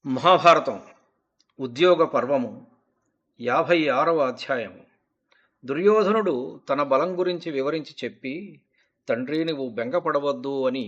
మహాభారతం ఉద్యోగ పర్వము 56వ అధ్యాయము. దుర్యోధనుడు తన బలం గురించి వివరించి చెప్పి, తండ్రి నువ్వు బెంగపడవద్దు అని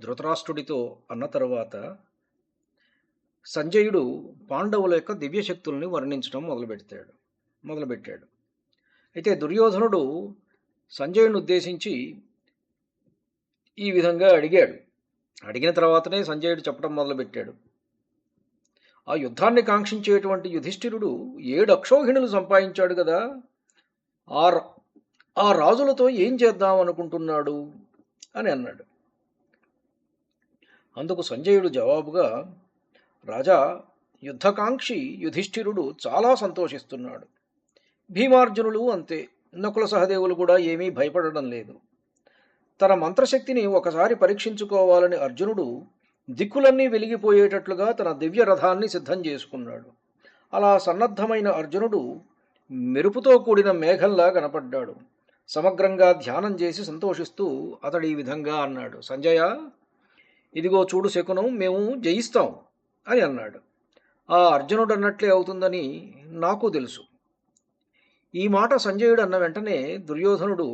ధృతరాష్ట్రుడితో అన్న తరువాత సంజయుడు పాండవుల యొక్క దివ్యశక్తుల్ని వర్ణించడం మొదలుపెట్టాడు. అయితే దుర్యోధనుడు సంజయుని ఉద్దేశించి ఈ విధంగా అడిగిన తర్వాతనే సంజయుడు చెప్పడం మొదలుపెట్టాడు. ఆ యుద్ధాన్ని కాంక్షించేటువంటి యుధిష్ఠిరుడు 7 అక్షౌహిణులు సంపాదించాడు కదా, ఆ రాజులతో ఏం చేద్దాం అనుకుంటున్నాడు అని అన్నాడు. అందుకు సంజయుడు జవాబుగా, రాజా, యుద్ధకాంక్షి యుధిష్ఠిరుడు చాలా సంతోషిస్తున్నాడు. భీమార్జునులు అంతే. నకుల సహదేవులు కూడా ఏమీ భయపడడం లేదు. తన మంత్రశక్తిని ఒకసారి పరీక్షించుకోవాలని అర్జునుడు దిక్కులన్నీ వెలిగిపోయేటట్లుగా తన దివ్య రథాన్ని సిద్ధం చేసుకున్నాడు. అలా సన్నద్ధమైన అర్జునుడు మెరుపుతో కూడిన మేఘంలా కనపడ్డాడు. సమగ్రంగా ధ్యానం చేసి సంతోషిస్తూ అతడు ఈ విధంగా అన్నాడు. సంజయ, ఇదిగో చూడు శకునం, మేము జయిస్తాం అని అన్నాడు. ఆ అర్జునుడు అన్నట్లే అవుతుందని నాకు తెలుసు. ఈ మాట సంజయుడు అన్న వెంటనే దుర్యోధనుడు,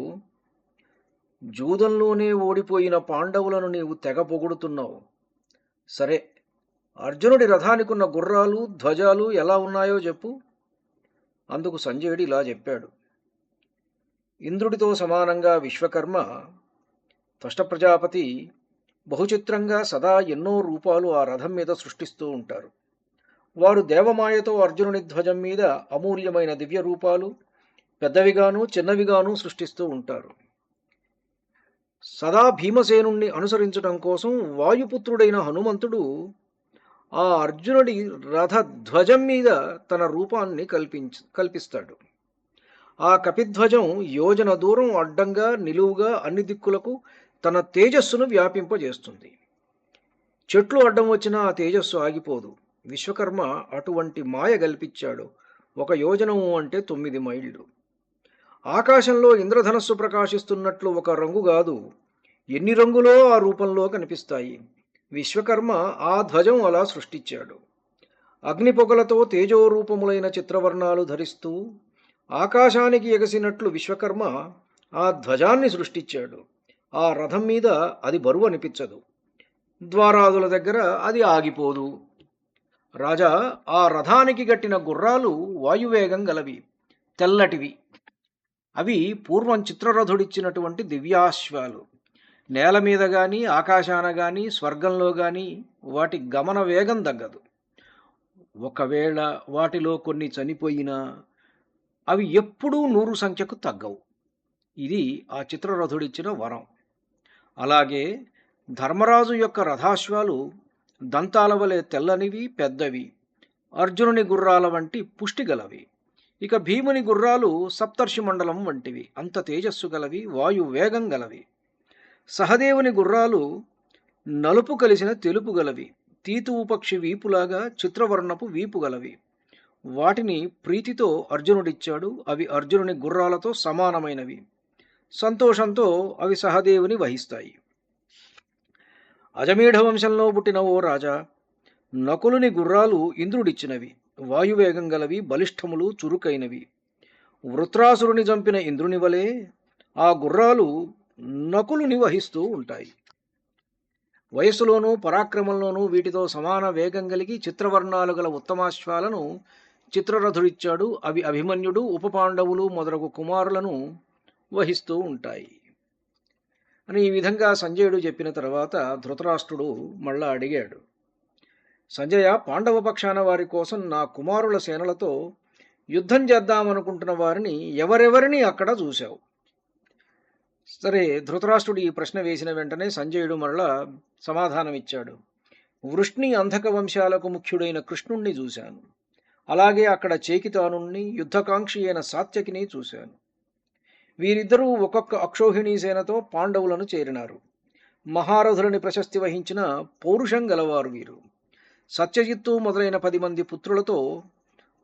జూదంలోనే ఓడిపోయిన పాండవులను నీవు తెగ పొగుడుతున్నావు. సరే, అర్జునుడి రథానికున్న గుర్రాలు ధ్వజాలు ఎలా ఉన్నాయో చెప్పు. అందుకు సంజయుడు ఇలా చెప్పాడు. ఇంద్రుడితో సమానంగా విశ్వకర్మ, త్వష్ట ప్రజాపతి బహుచిత్రంగా సదా ఎన్నో రూపాలు ఆ రథం మీద సృష్టిస్తూ ఉంటారు. వారు దేవమాయతో అర్జునుని ధ్వజం మీద అమూల్యమైన దివ్య రూపాలు పెద్దవిగాను చిన్నవిగాను సృష్టిస్తూ ఉంటారు. సదా భీమసేనుణ్ణి అనుసరించడం కోసం వాయుపుత్రుడైన హనుమంతుడు ఆ అర్జునుడి రథ ధ్వజం మీద తన రూపాన్ని కల్పిస్తాడు. ఆ కపిధ్వజం యోజన దూరం అడ్డంగా నిలువుగా అన్ని దిక్కులకు తన తేజస్సును వ్యాపింపజేస్తుంది. చెట్లు అడ్డం వచ్చినా ఆ తేజస్సు ఆగిపోదు. విశ్వకర్మ అటువంటి మాయ కల్పించాడు. 1 యోజనము అంటే 9 మైళ్ళు. ఆకాశంలో ఇంద్రధనస్సు ప్రకాశిస్తున్నట్లు ఒక రంగు కాదు, ఎన్ని రంగులో ఆ రూపంలో కనిపిస్తాయి. విశ్వకర్మ ఆ ధ్వజం అలా సృష్టించాడు. అగ్నిపొగలతో తేజోరూపములైన చిత్రవర్ణాలు ధరిస్తూ ఆకాశానికి ఎగసినట్లు విశ్వకర్మ ఆ ధ్వజాన్ని సృష్టించాడు. ఆ రథం మీద అది బరువు అనిపించదు. ద్వారాదుల దగ్గర అది ఆగిపోదు. రాజా, ఆ రథానికి గట్టిన గుర్రాలు వాయువేగం గలవి, తెల్లటివి. అవి పూర్వం చిత్రరథుడిచ్చినటువంటి దివ్యాశ్వాలు. నేల మీద కానీ ఆకాశాన కానీ స్వర్గంలో కానీ వాటి గమన వేగం తగ్గదు. ఒకవేళ వాటిలో కొన్ని చనిపోయినా అవి ఎప్పుడూ 100 సంఖ్యకు తగ్గవు. ఇది ఆ చిత్రరథుడిచ్చిన వరం. అలాగే ధర్మరాజు యొక్క రథాశ్వాలు దంతాల వలె తెల్లనివి, పెద్దవి, అర్జునుని గుర్రాల వంటి పుష్టి గలవి. ఇక భీముని గుర్రాలు సప్తర్షి మండలం వంటివి, అంత తేజస్సు గలవి, వాయు వేగం గలవి. సహదేవుని గుర్రాలు నలుపు కలిసిన తెలుపు గలవి, తీతువు పక్షి వీపులాగా చిత్రవర్ణపు వీపు గలవి. వాటిని ప్రీతితో అర్జునుడిచ్చాడు. అవి అర్జునుని గుర్రాలతో సమానమైనవి. సంతోషంతో అవి సహదేవుని వహిస్తాయి. అజమీఢ వంశంలో పుట్టిన ఓ రాజా, నకులుని గుర్రాలు ఇంద్రుడిచ్చినవి, వాయువేగం గలవి, బలిష్ఠములు, చురుకైనవి. వృత్రాసురుని చంపిన ఇంద్రుని వలె ఆ గుర్రాలు నకులుని వహిస్తూ ఉంటాయి. వయస్సులోనూ పరాక్రమంలోనూ వీటితో సమాన వేగం కలిగి చిత్రవర్ణాలు గల ఉత్తమాశ్వాలను చిత్రరథుడిచ్చాడు. అవి అభిమన్యుడు, ఉపపాండవులు మొదలగు కుమారులను వహిస్తూ ఉంటాయి అని ఈ విధంగా సంజయుడు చెప్పిన తర్వాత ధృతరాష్ట్రుడు మళ్ళా అడిగాడు. సంజయ, పాండవ పక్షాన వారి కోసం నా కుమారుల సేనలతో యుద్ధం చేద్దామనుకుంటున్న వారిని ఎవరెవరిని అక్కడ చూశావు? సరే, ధృతరాష్ట్రుడు ఈ ప్రశ్న వేసిన వెంటనే సంజయుడు మరలా సమాధానమిచ్చాడు. వృష్ణి అంధక వంశాలకు ముఖ్యుడైన కృష్ణుణ్ణి చూశాను. అలాగే అక్కడ చేకితానుణ్ణి, యుద్ధకాంక్షి అయిన సాత్యకిని చూశాను. వీరిద్దరూ ఒక్కొక్క అక్షౌహిణీ సేనతో పాండవులను చేరినారు. మహారథులని ప్రశస్తి వహించిన పౌరుషం గలవారు వీరు. సత్యజిత్తు మొదలైన 10 మంది పుత్రులతో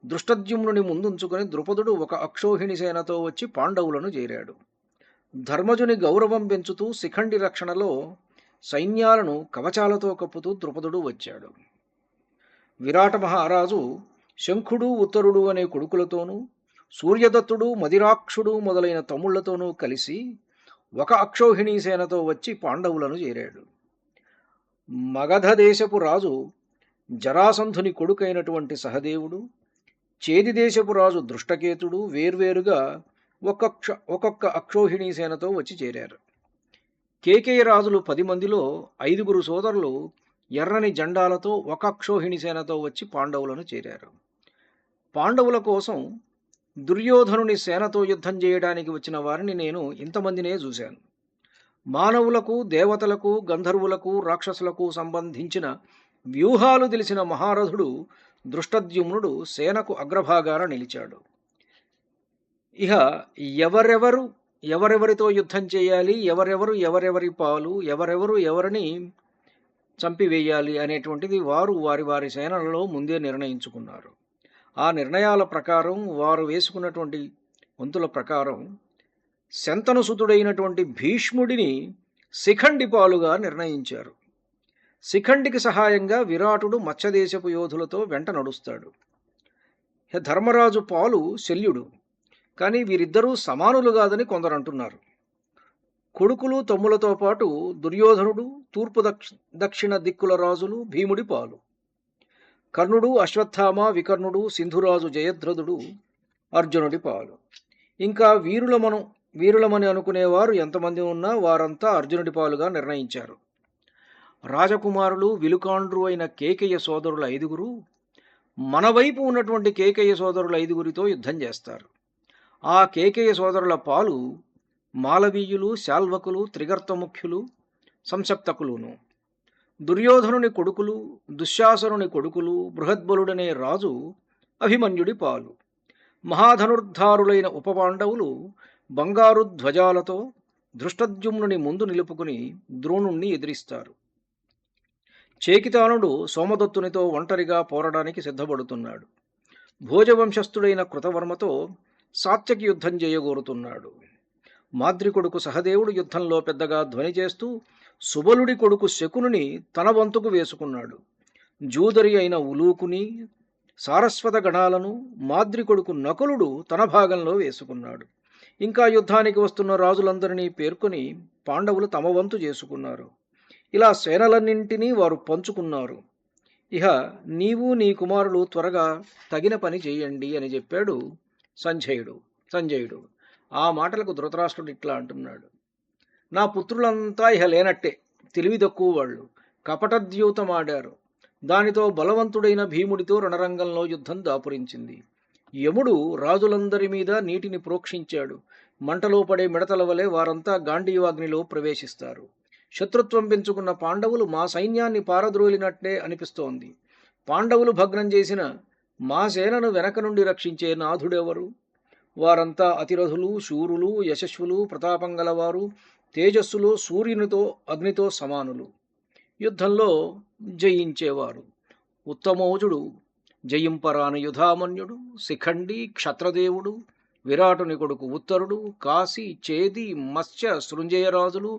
దృష్టద్యుమ్నుని ముందుంచుకొని ద్రుపదుడు ఒక అక్షౌహిణి సేనతో వచ్చి పాండవులను చేరాడు. ధర్మజుని గౌరవం పెంచుతూ శిఖండి రక్షణలో సైన్యాలను కవచాలతో కప్పుతూ ద్రుపదుడు వచ్చాడు. విరాట మహారాజు శంఖుడు ఉత్తరుడు అనే కొడుకులతోనూ, సూర్యదత్తుడు మదిరాక్షుడు మొదలైన తమ్ముళ్లతోనూ కలిసి ఒక అక్షౌహిణీ సేనతో వచ్చి పాండవులను చేరాడు. మగధ దేశపు రాజు జరాసంధుని కొడుకైనటువంటి సహదేవుడు, చేది దేశపు రాజు దృష్టకేతుడు వేర్వేరుగా ఒక్కొక్క అక్షౌహిణీ సేనతో వచ్చి చేరారు. కేకేయ రాజులు 10 మందిలో 5 సోదరులు ఎర్రని జెండాలతో ఒక అక్షౌహిణి సేనతో వచ్చి పాండవులను చేరారు. పాండవుల కోసం దుర్యోధనుని సేనతో యుద్ధం చేయడానికి వచ్చిన వారిని నేను ఇంతమందినే చూశాను. మానవులకు, దేవతలకు, గంధర్వులకు, రాక్షసులకు సంబంధించిన వ్యూహాలు తెలిసిన మహారథుడు దృష్టద్యుమ్నుడు సేనకు అగ్రభాగాన నిలిచాడు. ఇహ ఎవరెవరితో యుద్ధం చేయాలి, ఎవరెవరి పాలు, ఎవరిని చంపివేయాలి అనేటువంటిది వారు వారి సేనలలో ముందే నిర్ణయించుకున్నారు. ఆ నిర్ణయాల ప్రకారం వారు వేసుకున్నటువంటి వంతుల ప్రకారం శంతనుసుతుడైనటువంటి భీష్ముడిని శిఖండి పాలుగా నిర్ణయించారు. శిఖండికి సహాయంగా విరాటుడు మత్స్యదేశపు యోధులతో వెంట నడుస్తాడు. ధర్మరాజు పాలు శల్యుడు. కానీ వీరిద్దరూ సమానులు కాదని కొందరు అంటున్నారు. కొడుకులు తమ్ములతో పాటు దుర్యోధనుడు, తూర్పు దక్షిణ దిక్కుల రాజులు భీముడి పాలు. కర్ణుడు, అశ్వత్థామ, వికర్ణుడు, సింధురాజు జయద్రథుడు అర్జునుడి పాలు. ఇంకా వీరులమని అనుకునేవారు ఎంతమంది ఉన్నా వారంతా అర్జునుడి పాలుగా నిర్ణయించారు. రాజకుమారులు విలుకాండ్రు అయిన కేకయ్య సోదరుల 5 మన వైపు ఉన్నటువంటి కేకయ్య సోదరుల 5 యుద్ధం చేస్తారు. ఆ కేకయ్య సోదరుల పాలు మాలవీయులు, శాల్వకులు, త్రిగర్తముఖ్యులు, సంసప్తకులును. దుర్యోధనుని కొడుకులు, దుశ్శాసనుని కొడుకులు, బృహద్బలుడనే రాజు అభిమన్యుడి పాలు. మహాధనుర్ధారులైన ఉపపాండవులు బంగారు ధ్వజాలతో దృష్టద్యుమ్నుని ముందు నిలుపుకుని ద్రోణుణ్ణి ఎదిరిస్తారు. చేకితానుడు సోమదత్తునితో ఒంటరిగా పోరాడానికి సిద్ధపడుతున్నాడు. భోజవంశస్థుడైన కృతవర్మతో సాత్యకి యుద్ధం చేయగోరుతున్నాడు. మాద్రి కొడుకు సహదేవుడు యుద్ధంలో పెద్దగా ధ్వని చేస్తూ సుబలుడి కొడుకు శకునుని తన వంతుకు వేసుకున్నాడు. జూదరి అయిన ఉలూకుని, సారస్వత గణాలను మాద్రి కొడుకు నకులుడు తన భాగంలో వేసుకున్నాడు. ఇంకా యుద్ధానికి వస్తున్న రాజులందరినీ పేర్కొని పాండవులు తమ వంతు చేసుకున్నారు. ఇలా సేనలన్నింటినీ వారు పంచుకున్నారు. ఇహ నీవు నీ కుమారులు త్వరగా తగిన పని చేయండి అని చెప్పాడు సంజయుడు. ఆ మాటలకు ధృతరాష్ట్రుడు ఇట్లా అంటున్నాడు: నా పుత్రులంతా ఇహ లేనట్టే, తెలివి తక్కువ వాళ్ళు, కపటద్యూతమాడారు. దానితో బలవంతుడైన భీముడితో రణరంగంలో యుద్ధం దాపురించింది. యముడు రాజులందరి మీద నీటిని ప్రోక్షించాడు. మంటలో పడే మిడతల వలె వారంతా గాంధీవాగ్నిలో ప్రవేశిస్తారు. శత్రుత్వం పెంచుకున్న పాండవులు మా సైన్యాన్ని పారద్రోలినట్లే అనిపిస్తోంది. పాండవులు భగ్నం చేసిన మా సేనను వెనక నుండి రక్షించే నాథుడెవరు? వారంతా అతిరథులు, శూరులు, యశస్వులు, ప్రతాపం గలవారు, తేజస్సులో సూర్యునితో అగ్నితో సమానులు, యుద్ధంలో జయించేవారు. ఉత్తమోజుడు, జయింపరాని యుధామన్యుడు, శిఖండి, క్షత్రదేవుడు, విరాటుని కొడుకు ఉత్తరుడు, కాశీ, చేది, మత్స్య, సృంజయరాజులు,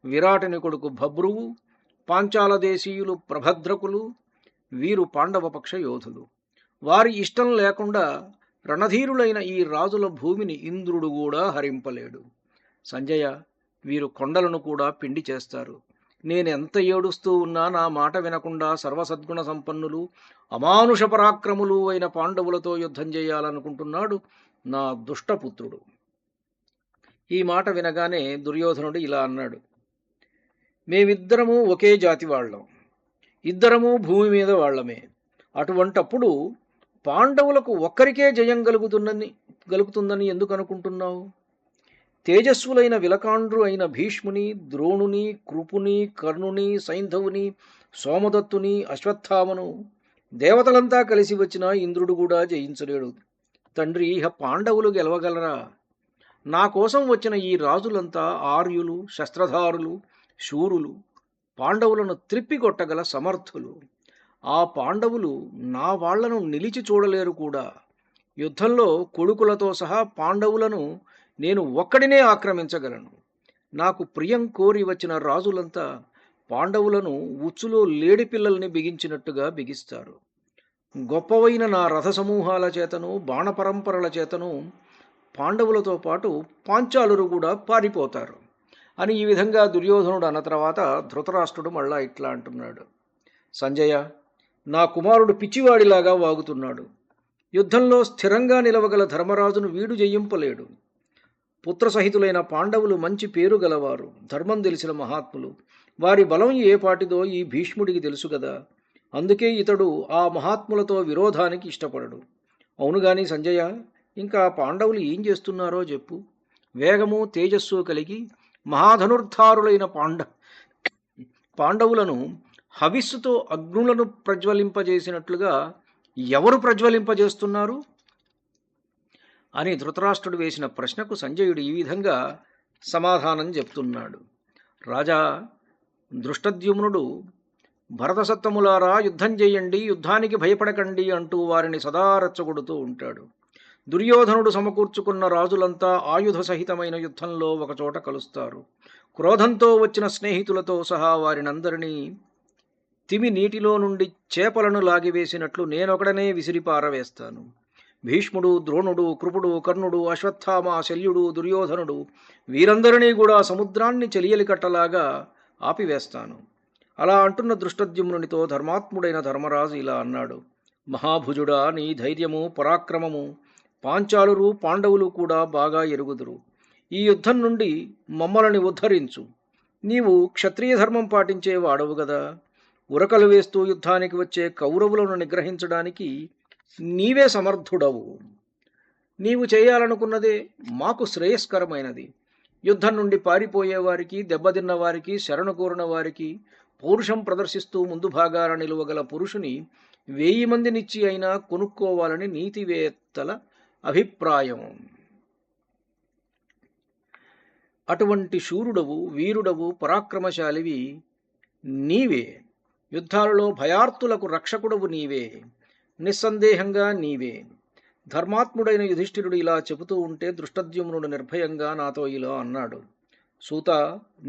విరాటుని కొడుకు భబ్రువు, పాంచాల దేశీయులు ప్రభద్రకులు, వీరు పాండవపక్ష యోధులు. వారి ఇష్టం లేకుండా రణధీరులైన ఈ రాజుల భూమిని ఇంద్రుడు కూడా హరింపలేడు. సంజయ, వీరు కొండలను కూడా పిండి చేస్తారు. నేనెంత ఏడుస్తూ ఉన్నా నా మాట వినకుండా సర్వసద్గుణ సంపన్నులు, అమానుష పరాక్రములు అయిన పాండవులతో యుద్ధం చేయాలనుకుంటున్నాడు నా దుష్టపుత్రుడు. ఈ మాట వినగానే దుర్యోధనుడు ఇలా అన్నాడు: మేమిద్దరము ఒకే జాతి వాళ్ళం, ఇద్దరము భూమి మీద వాళ్లమే. అటువంటప్పుడు పాండవులకు ఒక్కరికే జయం కలుగుతుందని ఎందుకు అనుకుంటున్నావు? తేజస్వులైన విలకాండ్రు అయిన భీష్ముని, ద్రోణుని, కృపుని, కర్ణుని, సైంధవుని, సోమదత్తుని, అశ్వత్థామను దేవతలంతా కలిసి వచ్చిన ఇంద్రుడు కూడా జయించలేడు. తండ్రి, ఇహ పాండవులు గెలవగలరా? నా కోసం వచ్చిన ఈ రాజులంతా ఆర్యులు, శస్త్రధారులు, శూరులు, పాండవులను త్రిప్పికొట్టగల సమర్థులు. ఆ పాండవులు నా వాళ్లను నిలిచి చూడలేరు కూడా. యుద్ధంలో కొడుకులతో సహా పాండవులను నేను ఒక్కడినే ఆక్రమించగలను. నాకు ప్రియం కోరి వచ్చిన రాజులంతా పాండవులను ఉచ్చులో లేడి పిల్లల్ని బిగించినట్టుగా బిగిస్తారు. గొప్పవైన నా రథ సమూహాల చేతను బాణపరంపరల చేతను పాండవులతో పాటు పాంచాలురు కూడా పారిపోతారు అని ఈ విధంగా దుర్యోధనుడు అన్న తర్వాత ధృతరాష్ట్రుడు మళ్ళా ఇట్లా అంటున్నాడు. సంజయ, నా కుమారుడు పిచ్చివాడిలాగా వాగుతున్నాడు. యుద్ధంలో స్థిరంగా నిలవగల ధర్మరాజును వీడు జయింపలేడు. పుత్రసహితులైన పాండవులు మంచి పేరు గలవారు, ధర్మం తెలిసిన మహాత్ములు. వారి బలం ఏ పాటిదో ఈ భీష్ముడికి తెలుసు కదా. అందుకే ఇతడు ఆ మహాత్ములతో విరోధానికి ఇష్టపడడు. అవునుగాని సంజయ, ఇంకా పాండవులు ఏం చేస్తున్నారో చెప్పు. వేగము తేజస్సు కలిగి మహాధనుర్ధారులైన పాండవులను హవిస్సుతో అగ్నులను ప్రజ్వలింపజేసినట్లుగా ఎవరు ప్రజ్వలింపజేస్తున్నారు అని ధృతరాష్ట్రుడు వేసిన ప్రశ్నకు సంజయుడు ఈ విధంగా సమాధానం చెప్తున్నాడు. రాజా, దృష్టద్యుమ్నుడు భరతసత్తములారా యుద్ధం చేయండి, యుద్ధానికి భయపడకండి అంటూ వారిని సదా రెచ్చగొడుతూ ఉంటాడు. దుర్యోధనుడు సమకూర్చుకున్న రాజులంతా ఆయుధ సహితమైన యుద్ధంలో ఒకచోట కలుస్తారు. క్రోధంతో వచ్చిన స్నేహితులతో సహా వారినందరినీ తిమి నీటిలో నుండి చేపలను లాగివేసినట్లు నేనొకడనే విసిరిపారవేస్తాను. భీష్ముడు, ద్రోణుడు, కృపుడు, కర్ణుడు, అశ్వత్థామ, శల్యుడు, దుర్యోధనుడు వీరందరినీ కూడా సముద్రాన్ని చెలియలి కట్టలాగా ఆపివేస్తాను. అలా అంటున్న దృష్టద్యుమ్నునితో ధర్మాత్ముడైన ధర్మరాజు ఇలా అన్నాడు. మహాభుజుడా, నీ ధైర్యము పరాక్రమము పాంచాలురు పాండవులు కూడా బాగా ఎరుగుదురు. ఈ యుద్ధం నుండి మమ్మల్ని ఉద్ధరించు. నీవు క్షత్రియ ధర్మం పాటించే వాడవు గదా. ఉరకలు వేస్తూ యుద్ధానికి వచ్చే కౌరవులను నిగ్రహించడానికి నీవే సమర్థుడవు. నీవు చేయాలనుకున్నదే మాకు శ్రేయస్కరమైనది. యుద్ధం నుండి పారిపోయే వారికి, దెబ్బతిన్న వారికి, శరణు కోరిన వారికి పౌరుషం ప్రదర్శిస్తూ ముందు భాగాన నిలువగల పురుషుని 1000 మందినిచ్చి అయినా కొనుక్కోవాలని నీతివేత్తల అభిప్రాయం. అటువంటి శూరుడవు, వీరుడవు, పరాక్రమశాలివి నీవే. యుద్ధాలలో భయార్తులకు రక్షకుడవు నీవే. నిస్సందేహంగా నీవే. ధర్మాత్ముడైన యుధిష్ఠిరుడు ఇలా చెబుతూ ఉంటే దృష్టద్యుమ్నుడు నిర్భయంగా నాతో ఇలా అన్నాడు. సూత,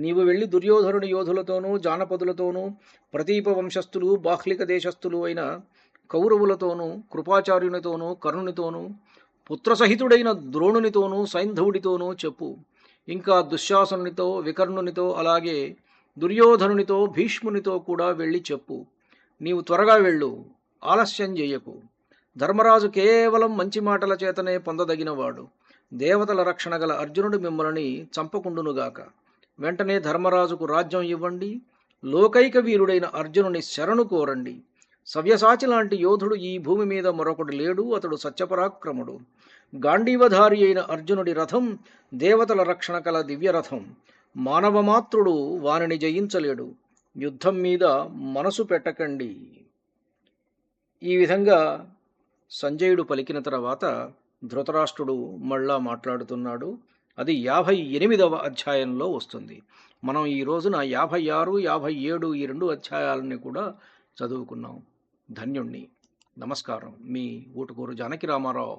నీవు వెళ్ళి దుర్యోధనుడి యోధులతోనూ జానపదులతోనూ ప్రతీప వంశస్థులు బాహ్లిక దేశస్థులు అయిన కౌరవులతోనూ కృపాచార్యునితోనూ కర్ణునితోనూ పుత్రసహితుడైన ద్రోణునితోనూ సైంధవుడితోనూ చెప్పు. ఇంకా దుశ్శాసనునితో, వికర్ణునితో, అలాగే దుర్యోధనునితో, భీష్మునితో కూడా వెళ్ళి చెప్పు. నీవు త్వరగా వెళ్ళు, ఆలస్యం చేయకు. ధర్మరాజు కేవలం మంచి మాటల చేతనే పొందదగినవాడు. దేవతల రక్షణ గల అర్జునుడు మిమ్మల్ని చంపకుండునుగాక. వెంటనే ధర్మరాజుకు రాజ్యం ఇవ్వండి. లోకైక వీరుడైన అర్జునుని శరణు కోరండి. సవ్యసాచి లాంటి యోధుడు ఈ భూమి మీద మరొకడు లేడు. అతడు సత్యపరాక్రముడు. గాంధీవధారి అయిన అర్జునుడి రథం దేవతల రక్షణ కల దివ్యరథం. మానవమాత్రుడు వానిని జయించలేడు. యుద్ధం మీద మనసు పెట్టకండి. ఈ విధంగా సంజయుడు పలికిన తర్వాత ధృతరాష్ట్రుడు మళ్ళా మాట్లాడుతున్నాడు. అది 58వ అధ్యాయంలో వస్తుంది. మనం ఈ రోజున 56, 57 ఈ 2 అధ్యాయాలని కూడా చదువుకున్నాం. ధన్యుణ్ణి. నమస్కారం. మీ ఊటుకూరు జానకి రామారావు.